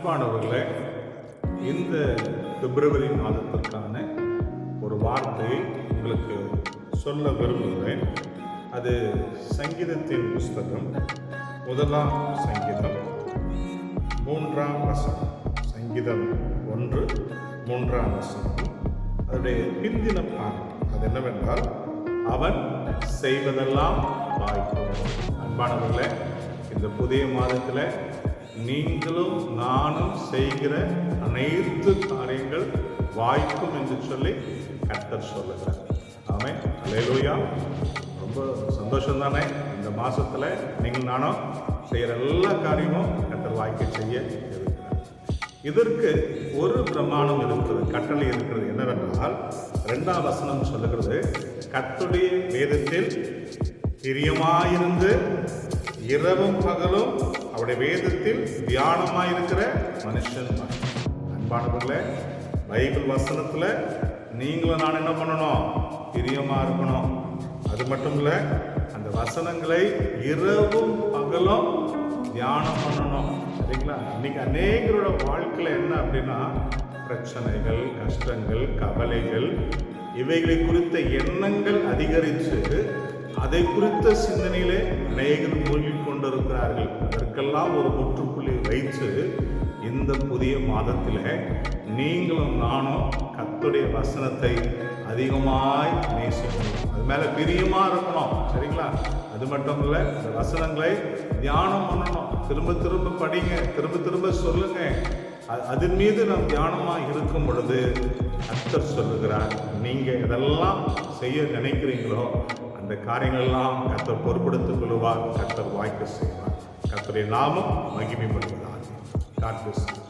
அன்பானவர்களே, இந்த பிப்ரவரி மாதத்திற்கான ஒரு வார்த்தையை உங்களுக்கு சொல்ல விரும்புகிறேன். அது சங்கீதத்தின் புஸ்தகம் 1 சங்கீதம் 3 வசனம். சங்கீதம் 1 3 வசனம். அதனுடைய பிந்தின பாகம் அது என்னவென்றால், அவன் செய்வதெல்லாம் வாய்க்கும். அன்பானவர்களே, இந்த புதிய மாதத்தில் நீங்களும் நானும் செய்கிற அனைத்து காரியங்கள் வாய்க்கும் என்று சொல்லி கர்த்தர் சொல்லுகிறார். ஆமென், அல்லேலூயா. ரொம்ப சந்தோஷம் தானே? இந்த மாதத்தில் நீங்கள் நானும் செய்கிற எல்லா காரியமும் கர்த்தர் வாய்க்க செய்ய இருக்கிறார். இதற்கு ஒரு பிரமாணம் இருக்கிறது, கட்டளை இருக்கிறது. என்னவென்றால் 2 வசனம் சொல்லுகிறது, கர்த்தருடைய வேதத்தில் பிரியமாயிருந்து இரவும் பகலும் அவருடைய வேதத்தில் தியானமாயிருக்கிற மனுஷன். அன்பானவர்களே, பைபிள் வசனத்தில் நீங்களும் நான் என்ன பண்ணணும்? பிரியமாக இருக்கணும். அது மட்டும் இல்லை, அந்த வசனங்களை இரவும் பகலும் தியானம் பண்ணணும். சரிங்களா? இன்னைக்கு அநேகரோட வாழ்க்கையில் என்ன அப்படின்னா, பிரச்சனைகள், கஷ்டங்கள், கவலைகள், இவைகளை குறித்த எண்ணங்கள் அதிகரித்து அதை குறித்த சிந்தனையிலே அநேகர் மூழ்கி கொண்டிருக்கிறார்கள். அதற்கெல்லாம் ஒரு முற்றுப்புள்ளி வைத்து இந்த புதிய மாதத்தில் நீங்களும் நானும் கர்த்தருடைய வசனத்தை அதிகமாய் நேசிக்கணும். அது மேலே பிரியமாக இருக்கணும். சரிங்களா? அது மட்டும் இல்லை, இந்த வசனங்களை தியானம் பண்ணணும். திரும்ப திரும்ப படிங்க, திரும்ப திரும்ப சொல்லுங்க. அதன் மீது நாம் தியானமாக இருக்கும் பொழுது கர்த்தர் சொல்லுகிறார், நீங்கள் எதெல்லாம் செய்ய நினைக்கிறீங்களோ அந்த காரியங்களெல்லாம் கர்த்தர் பொறுப்படுத்திக் கொள்வார். கர்த்தர் வாய்க்க செய்வார். கர்த்தருடைய நாமம் மகிமைப்படுவதாக. God bless you.